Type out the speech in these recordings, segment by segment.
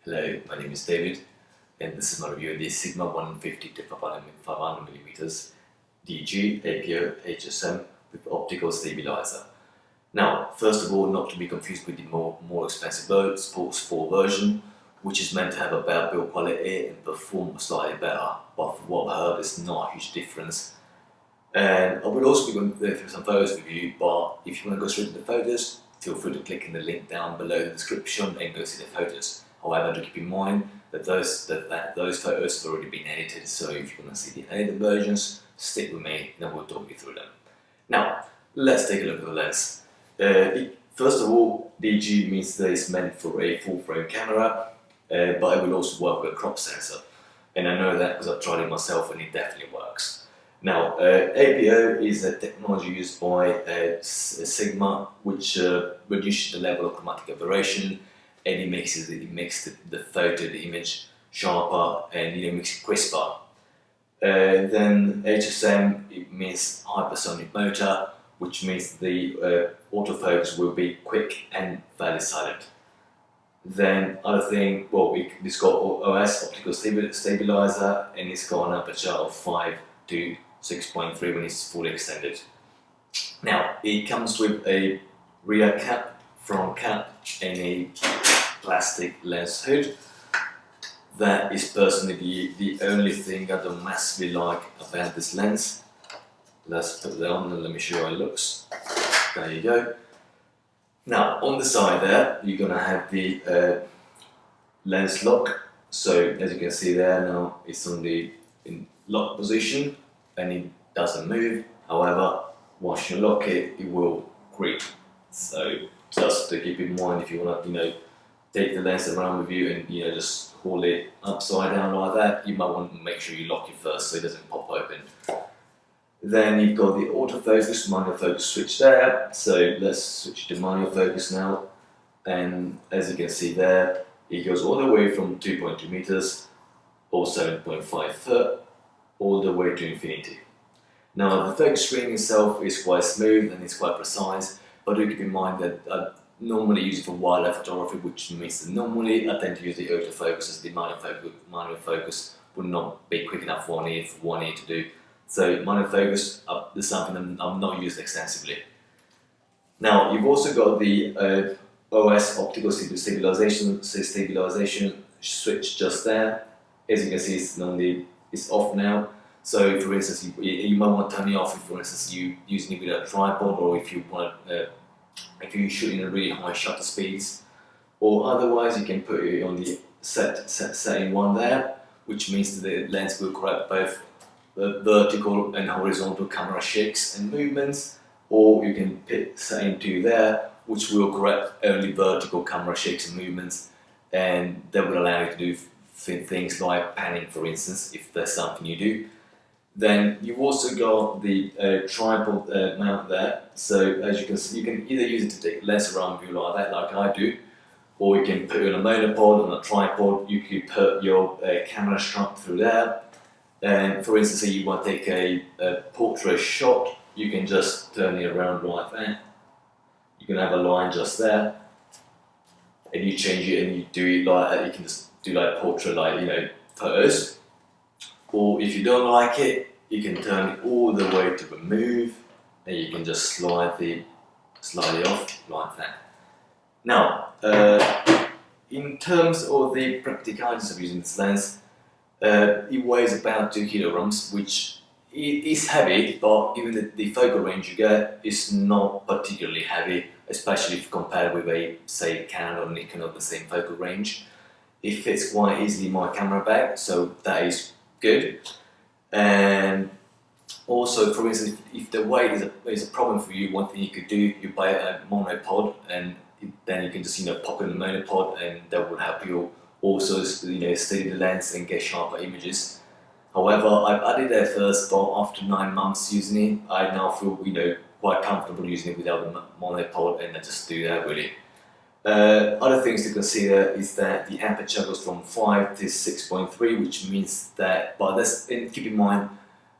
Hello, my name is David, and this is my review of the Sigma 150 to 500mm DG APO HSM with optical stabilizer. Now, first of all, not to be confused with the more expensive sport version, which is meant to have a better build quality and perform slightly better, but from what I've heard, it's not a huge difference. And I will also be going through some photos with you, but if you want to go straight to the photos, feel free to click in the link down below in the description and go see the photos. However, do keep in mind that those photos have already been edited, so if you want to see the edited versions, stick with me and I will talk you through them. Now, let's take a look at the lens. First of all, DG means that it's meant for a full frame camera, but it will also work with a crop sensor. And I know that because I've tried it myself and it definitely works. Now, APO is a technology used by Sigma, which reduces the level of chromatic aberration, and it makes the photo, the image, sharper and makes it crisper. Then HSM, it means hypersonic motor, which means the autofocus will be quick and fairly silent. Then other thing, well, it's got OS, optical stabilizer, and it's got an aperture of 5 to 6.3 when it's fully extended. Now, it comes with a rear cap, front cap, and a plastic lens hood. That is personally the only thing I don't massively like about this lens. Let's put that on and let me show you how it looks. There you go. Now, on the side there, you're going to have the lens lock. So, as you can see there now, it's in lock position and it doesn't move. However, once you lock it, it will creep. So, just to keep in mind, if you want to, take the lens around with you and just hold it upside down like that, you might want to make sure you lock it first so it doesn't pop open. Then you've got the autofocus, manual focus switch there. So let's switch to manual focus now. And as you can see there, it goes all the way from 2.2 meters or 7.5 foot all the way to infinity. Now the focus screen itself is quite smooth and it's quite precise, but do keep in mind that I normally use it for wildlife photography, which means that normally I tend to use the autofocus as the manual focus would not be quick enough for what I need to do. So manual focus is something I'm not used extensively. Now you've also got the OS optical stabilization switch just there. As you can see, it's off now. So for instance, you might want to turn it off if, for instance, you're using it with a tripod, or if you want if you're shooting at really high shutter speeds, or otherwise you can put it on the setting 1 there, which means that the lens will correct both vertical and horizontal camera shakes and movements, or you can pick setting 2 there, which will correct only vertical camera shakes and movements, and that will allow you to do things like panning, for instance, if there's something you do. Then you've also got the tripod mount there. So as you can see, you can either use it to take lens around with you like that, like I do, or you can put it on a monopod, on a tripod. You could put your camera strap through there. And for instance, if you want to take a portrait shot, you can just turn it around like that. You can have a line just there, and you change it and you do it like that. You can just do like portrait, photos. Or if you don't like it, you can turn it all the way to remove, and you can just slide it off like that. Now, in terms of the practicalities of using this lens, it weighs about 2 kilograms, which is heavy, but even the focal range you get is not particularly heavy, especially if compared with say Canon or Nikon of the same focal range. It fits quite easily in my camera bag, so that is good. And also, for instance, if the weight is a problem for you, one thing you could do, you buy a monopod, and then you can just pop in the monopod, and that would help you also steady the lens and get sharper images. However, I've added that first, but after 9 months using it, I now feel quite comfortable using it without the monopod, and I just do that really. Other things to consider is that the aperture goes from 5 to 6.3, which means that, and keep in mind,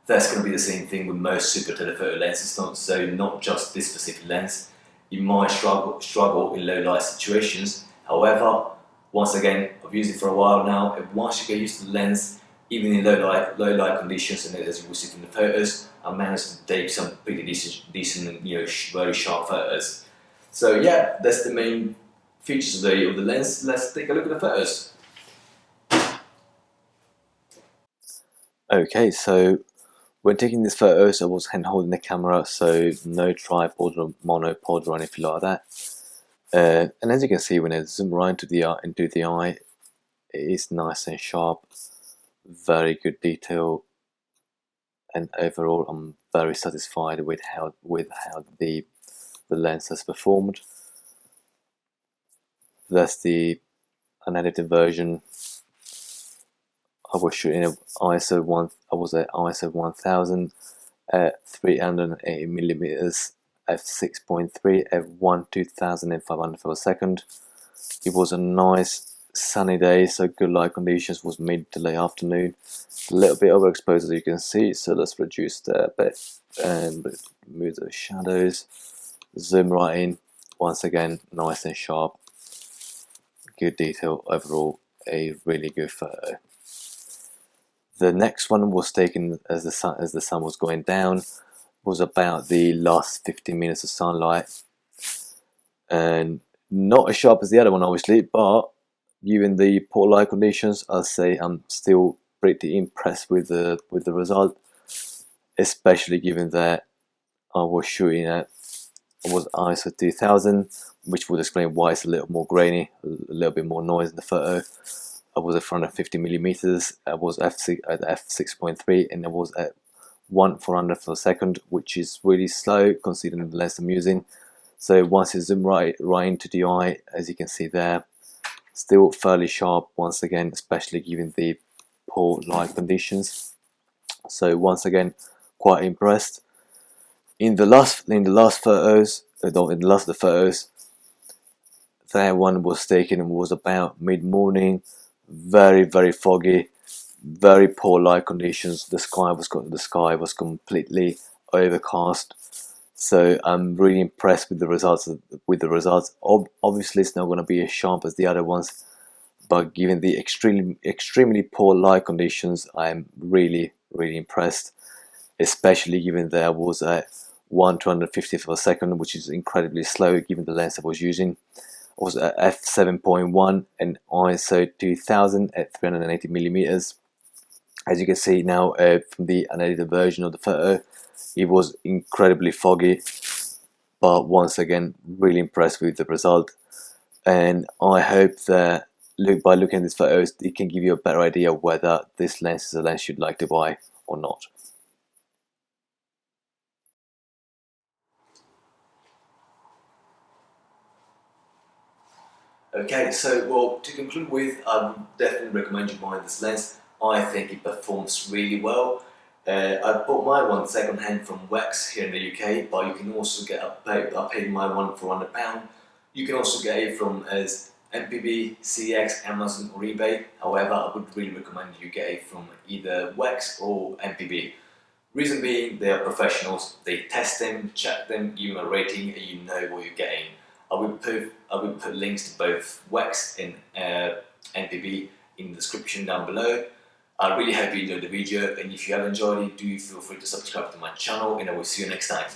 that's going to be the same thing with most super telephoto lenses, not just this specific lens. You might struggle in low light situations. However, Once again, I've used it for a while now, and once you get used to the lens, even in low light conditions, and as you will see from the photos, I managed to take some pretty decent, very sharp photos. So yeah, that's the main features of the lens. Let's take a look at the photos. Okay, so when taking these photos, I was hand holding the camera, so no tripod or monopod or anything like that. And as you can see, when I zoom right into the eye, it is nice and sharp, very good detail, and overall, I'm very satisfied with how the lens has performed. That's the unedited version. I was shooting at ISO 1000 at 380 millimeters f6.3 at 12,500 per second. It was a nice sunny day, so good light conditions. Was mid to late afternoon. A little bit overexposed as you can see, so let's reduce that a bit and move those shadows. Zoom right in. Once again, nice and sharp. Good detail overall. A really good photo. The next one was taken as the sun was going down. Was about the last 15 minutes of sunlight, and not as sharp as the other one, obviously, but given the poor light conditions, I'll say I'm still pretty impressed with the result, especially given that I was shooting at ISO 2000, which would explain why it's a little more grainy, a little bit more noise in the photo. I was at 450 millimeters. I was at f6.3, and I was at 1/400 per second, which is really slow considering the lens I'm using. So once you zoom right into the eye, as you can see there, still fairly sharp once again, especially given the poor light conditions. So once again, quite impressed. In the last photos, that one was taken and was about mid-morning, very foggy, very poor light conditions. The sky was completely overcast. So I'm really impressed with the results. Obviously, it's not going to be as sharp as the other ones, but given the extremely poor light conditions, I'm really impressed. Especially given that I was at 1/250th of a second, which is incredibly slow given the lens I was using. I was at f7.1 and ISO 2000 at 380 millimeters. As you can see now from the unedited version of the photo, it was incredibly foggy, but once again, really impressed with the result. And I hope that by looking at these photos, it can give you a better idea of whether this lens is a lens you'd like to buy or not. Okay, so well, to conclude with, I would definitely recommend you buying this lens. I think it performs really well. I bought my one second hand from Wax here in the UK, but you can also get I paid my one for £100. You can also get it from as MPB, CX, Amazon or eBay. However, I would really recommend you get it from either Wax or MPB. Reason being, they are professionals. They test them, check them, give them a rating, and you know what you're getting. I will put links to both Wax and MPB in the description down below. I really hope you enjoyed the video, and if you have enjoyed it, do feel free to subscribe to my channel, and I will see you next time.